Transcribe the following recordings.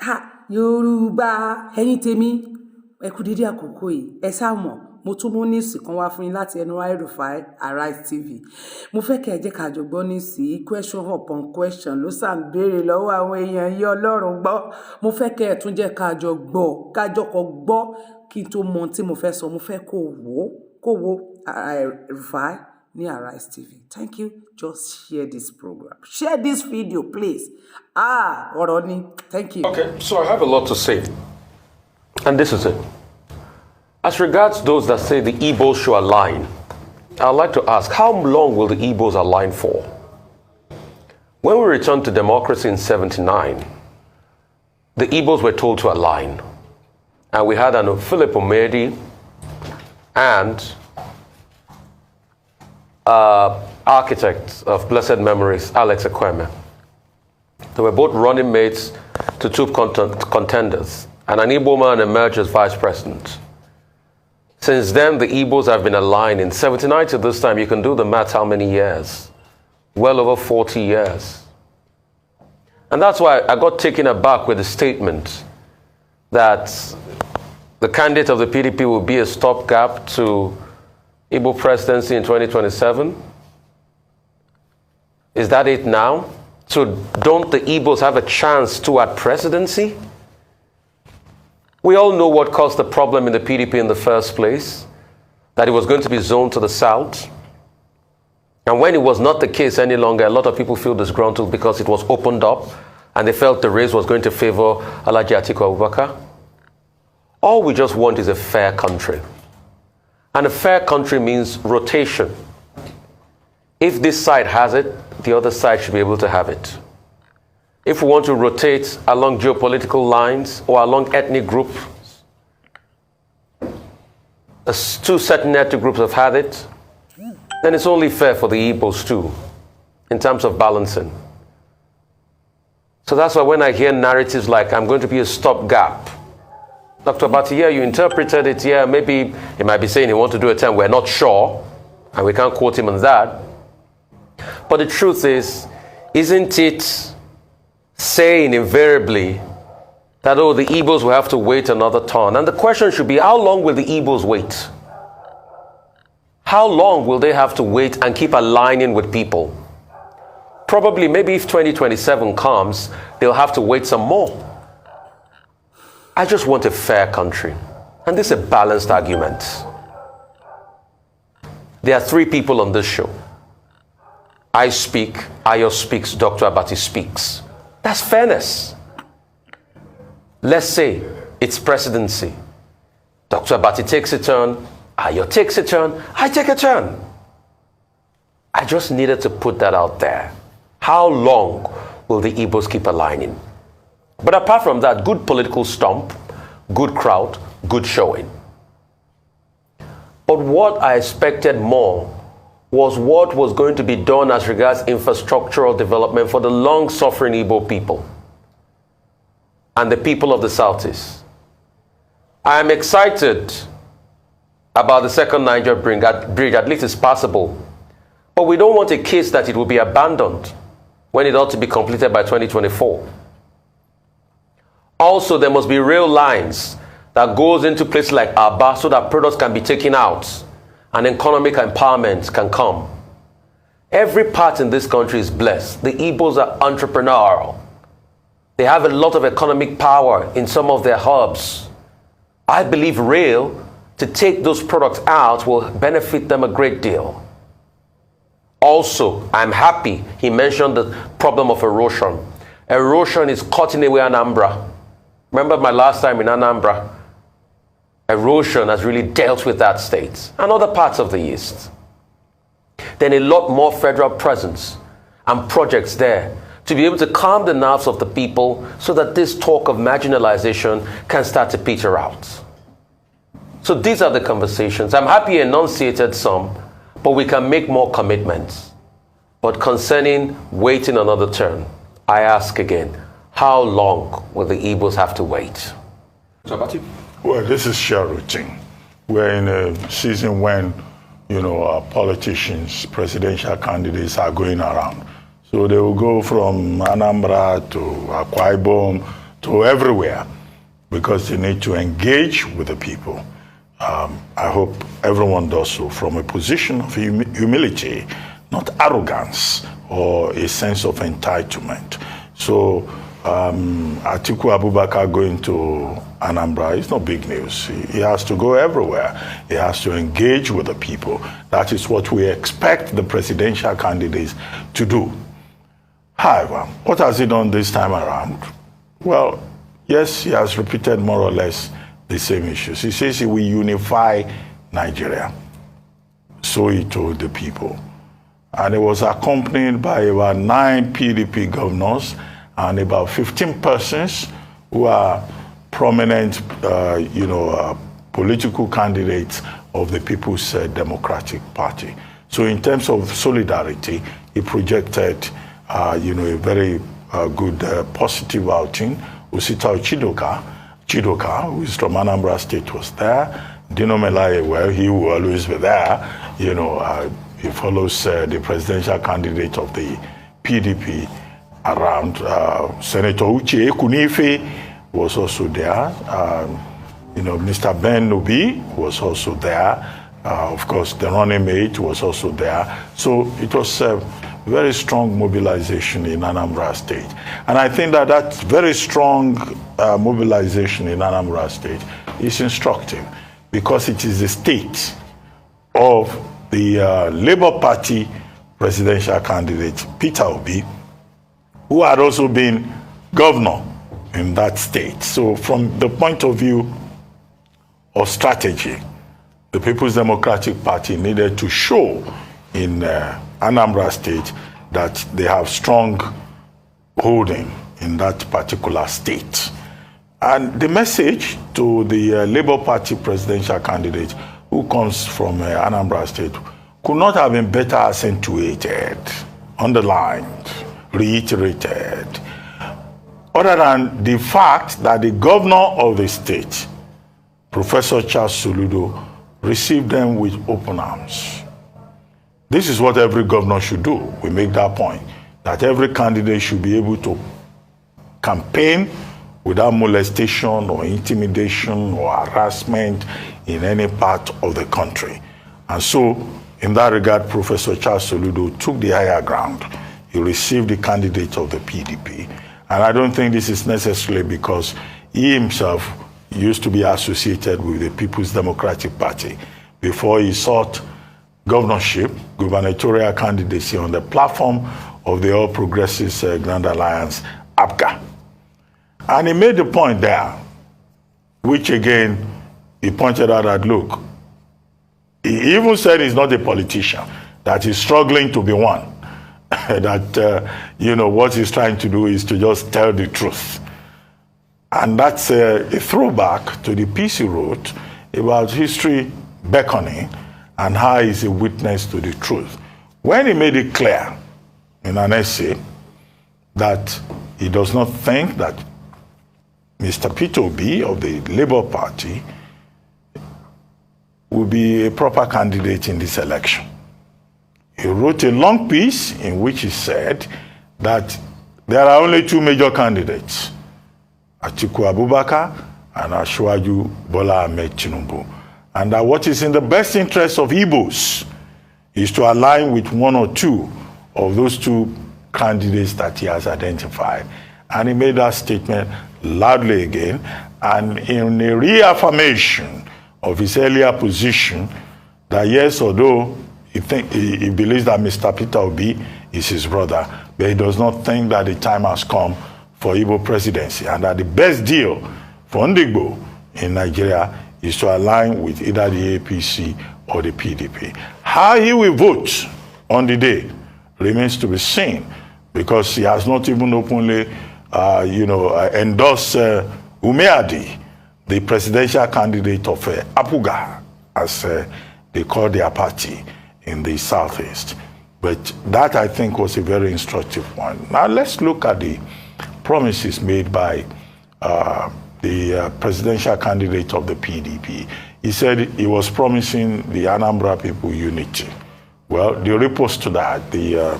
Ha Yorùbá ẹ̀yin tèmi ẹ kú dédé àkókò yìí ẹ sá mọ̀ mo tún mú níìsì kan wá fún yín láti ẹnu rufai arisetv mo fẹ́ kẹ́ ẹ jẹ́ ká jọ gbọ́ níìsì question upon question ló sàn béèrè lọ́wọ́ àwọn èèyàn yìí Ọlọ́run gbọ́ mo fẹ́ kẹ́ ẹ tún jẹ́ ká jọ gbọ́ kájọ kọ gbọ́ kí n tó mọ tí mo fẹ́ sọ mo fẹ́ kó wo rufai ní arisetv. Thank you. Just share this program. Share this video, please. Oroni. Thank you. Okay, so I have a lot to say. And this is it. As regards those that say the Igbos should align, I'd like to ask, how long will the Igbos align for? When we returned to democracy in 1979, the Igbos were told to align. And we had an Philip Omedi and architect of blessed memories, Alex Ekweme. They were both running mates to two contenders, and an Igbo man emerged as vice president. Since then, the Igbos have been aligned. In 1979 to this time, you can do the math how many years? Well over 40 years. And that's why I got taken aback with the statement that the candidate of the PDP will be a stopgap to Igbo presidency in 2027? Is that it now? So don't the Igbos have a chance toward presidency? We all know what caused the problem in the PDP in the first place, that it was going to be zoned to the south. And when it was not the case any longer, a lot of people feel disgruntled because it was opened up and they felt the race was going to favor Alhaji Atiku Abubakar. All we just want is a fair country. And a fair country means rotation. If this side has it, the other side should be able to have it. If we want to rotate along geopolitical lines or along ethnic groups, two certain ethnic groups have had it, then it's only fair for the Igbos too, in terms of balancing. So that's why when I hear narratives like, I'm going to be a stopgap, Dr. Abati, yeah, you interpreted it, yeah, maybe he might be saying he wants to do a term, we're not sure, and we can't quote him on that. But the truth is, isn't it saying invariably that, oh, the Igbos will have to wait another turn? And the question should be, how long will the Igbos wait? How long will they have to wait and keep aligning with people? Probably, maybe if 2027 comes, they'll have to wait some more. I just want a fair country. And this is a balanced argument. There are three people on this show. I speak, Ayo speaks, Dr. Abati speaks. That's fairness. Let's say it's presidency. Dr. Abati takes a turn, Ayo takes a turn, I take a turn. I just needed to put that out there. How long will the Igbos keep aligning? But apart from that, good political stomp, good crowd, good showing. But what I expected more was what was going to be done as regards infrastructural development for the long-suffering Igbo people and the people of the Southeast. I am excited about the second Niger bridge, at least it's passable. But we don't want a case that it will be abandoned when it ought to be completed by 2024. Also, there must be rail lines that goes into places like Aba so that products can be taken out and economic empowerment can come. Every part in this country is blessed. The Igbos are entrepreneurial. They have a lot of economic power in some of their hubs. I believe rail, to take those products out, will benefit them a great deal. Also, I'm happy he mentioned the problem of erosion. Erosion is cutting away Anambra. Remember my last time in Anambra? Erosion has really dealt with that state and other parts of the East. Then a lot more federal presence and projects there to be able to calm the nerves of the people so that this talk of marginalization can start to peter out. So these are the conversations. I'm happy he enunciated some, but we can make more commitments. But concerning waiting another turn, I ask again, how long will the Igbos have to wait? Well, this is sheer routine. We're in a season when, our politicians, presidential candidates are going around. So they will go from Anambra to Akwa Ibom to everywhere because they need to engage with the people. I hope everyone does so from a position of humility, not arrogance or a sense of entitlement. So Atiku Abubakar going to Anambra is not big news. He has to go everywhere. He has to engage with the people. That is what we expect the presidential candidates to do. However, what has he done this time around? Well, yes, he has repeated more or less the same issues. He says he will unify Nigeria. So he told the people. And it was accompanied by about 9 PDP governors and about 15 persons who are prominent, political candidates of the People's Democratic Party. So in terms of solidarity, he projected, a very good positive outing. Osita Chidoka, who is from Anambra State, was there. Dino Melaye, well, he will always be there. He follows the presidential candidate of the PDP around. Senator Uche Ekunife was also there. Mr. Ben Nubi was also there. Of course, the running mate was also there. So it was a very strong mobilization in Anambra State. And I think that very strong mobilization in Anambra State is instructive because it is the state of the Labour Party presidential candidate, Peter Obi, who had also been governor in that state. So from the point of view of strategy, the People's Democratic Party needed to show in Anambra State that they have strong holding in that particular state. And the message to the Labour Party presidential candidate who comes from Anambra State could not have been better accentuated, underlined, reiterated, other than the fact that the governor of the state, Professor Charles Soludo, received them with open arms. This is what every governor should do. We make that point, that every candidate should be able to campaign without molestation or intimidation or harassment in any part of the country. And so, in that regard, Professor Charles Soludo took the higher ground. He received the candidate of the PDP. And I don't think this is necessarily because he himself used to be associated with the People's Democratic Party before he sought governorship, gubernatorial candidacy on the platform of the All Progressives Grand Alliance, APGA. And he made the point there, which again, he pointed out that, look, he even said he's not a politician, that he's struggling to be one. That, what he's trying to do is to just tell the truth. And that's a throwback to the piece he wrote about history beckoning and how he's a witness to the truth. When he made it clear in an essay that he does not think that Mr. Peter Obi of the Labour Party will be a proper candidate in this election. He wrote a long piece in which he said that there are only 2 major candidates, Atiku Abubakar and Asiwaju Bola Ahmed Tinubu, and that what is in the best interest of Igbos is to align with 1 or 2 of those 2 candidates that he has identified. And he made that statement loudly again, and in a reaffirmation of his earlier position that yes, although he believes that Mr. Peter Obi is his brother, but he does not think that the time has come for Igbo presidency, and that the best deal for Ndigbo in Nigeria is to align with either the APC or the PDP. How he will vote on the day remains to be seen, because he has not even openly endorsed Umeadi, the presidential candidate of Apuga, as they call their party in the southeast. But that, I think, was a very instructive one. Now let's look at the promises made by the presidential candidate of the PDP. He said he was promising the Anambra people unity. Well, the riposte to that, the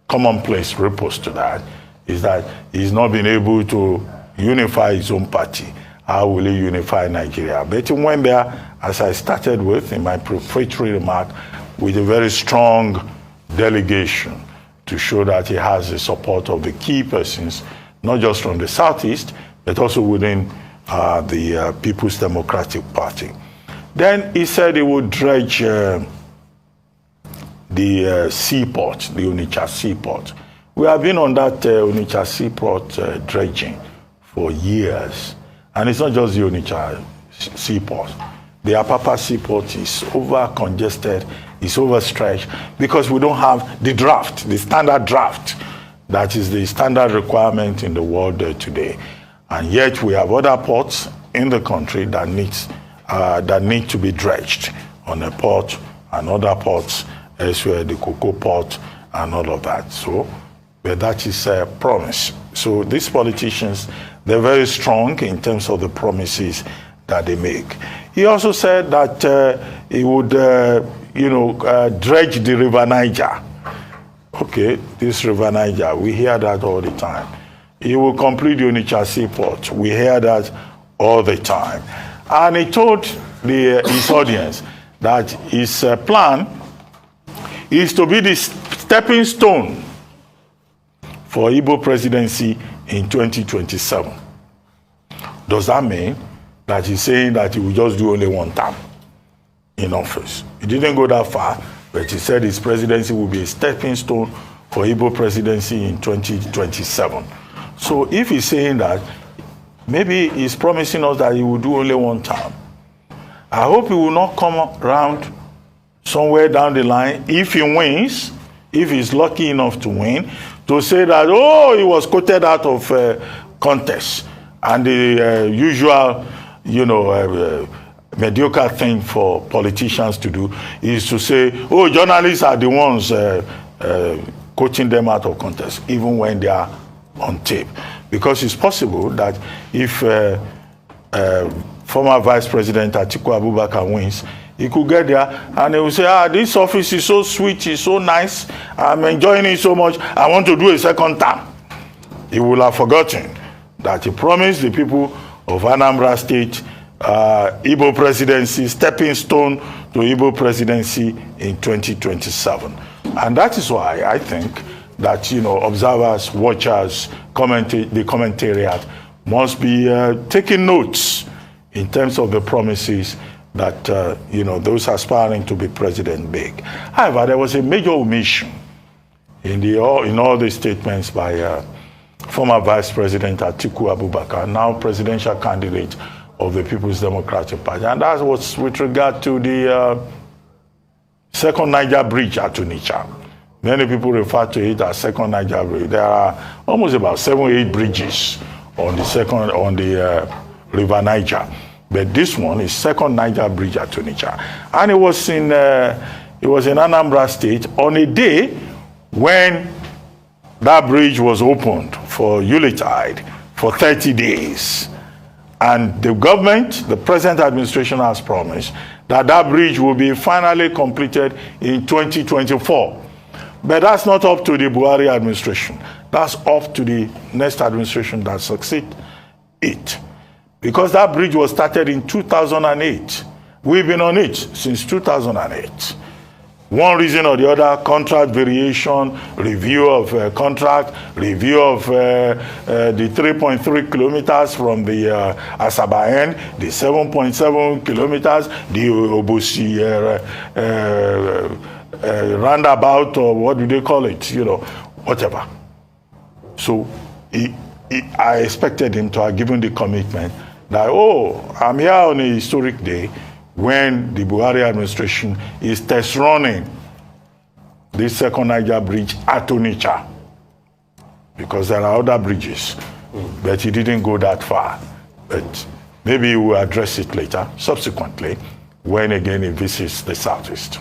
commonplace riposte to that, is that he's not been able to, unify his own party? How will he unify Nigeria? But he went there, as I started with in my prefatory remark, with a very strong delegation to show that he has the support of the key persons, not just from the Southeast, but also within the People's Democratic Party. Then he said he would dredge the seaport, the Onitsha seaport. We have been on that Onitsha seaport dredging for years. And it's not just the Onitsha seaport. The Apapa seaport is over-congested, it's overstretched, because we don't have the draft, the standard draft. That is the standard requirement in the world today. And yet we have other ports in the country that need to be dredged on a port and other ports elsewhere, the cocoa port and all of that. So, but that is a promise. So these politicians, they're very strong in terms of the promises that they make. He also said that he would, dredge the River Niger. Okay, this River Niger, we hear that all the time. He will complete the Onitsha seaport. We hear that all the time. And he told his audience that his plan is to be the stepping stone for Igbo presidency in 2027. Does that mean that he's saying that he will just do only one term in office? He didn't go that far, but he said his presidency will be a stepping stone for Igbo presidency in 2027. So if he's saying that, maybe he's promising us that he will do only one term. I hope he will not come around somewhere down the line, if he wins, if he's lucky enough to win, to say that, oh, he was quoted out of contest. And the usual, mediocre thing for politicians to do is to say, oh, journalists are the ones quoting them out of contest, even when they are on tape. Because it's possible that if former Vice President Atiku Abubakar wins, he could get there and he will say, this office is so sweet, it's so nice, I'm enjoying it so much, I want to do a second term. He will have forgotten that he promised the people of Anambra State Igbo presidency, stepping stone to Igbo presidency in 2027. And that is why I think that, observers, watchers, the commentariat must be taking notes in terms of the promises that, those aspiring to be president make. However, there was a major omission in all the statements by former Vice President Atiku Abubakar, now presidential candidate of the People's Democratic Party. And that was with regard to the second Niger bridge at Onitsha. Many people refer to it as second Niger bridge. There are almost about 7 or 8 bridges on the River Niger. But this one is second Niger bridge at Onitsha. And it was in Anambra State on a day when that bridge was opened for Yuletide for 30 days. And the government, the present administration, has promised that that bridge will be finally completed in 2024. But that's not up to the Buhari administration. That's up to the next administration that succeeds it. Because that bridge was started in 2008. We've been on it since 2008. One reason or the other, contract variation, review of contract, review of the 3.3 kilometers from the Asaba end, the 7.7 kilometers, the Obosi roundabout, or what do they call it, whatever. So I expected him to have given the commitment that, I'm here on a historic day when the Buhari administration is test running this second Niger bridge at Onitsha, because there are other bridges, but he didn't go that far. But maybe he will address it later, subsequently, when again he visits the Southeast.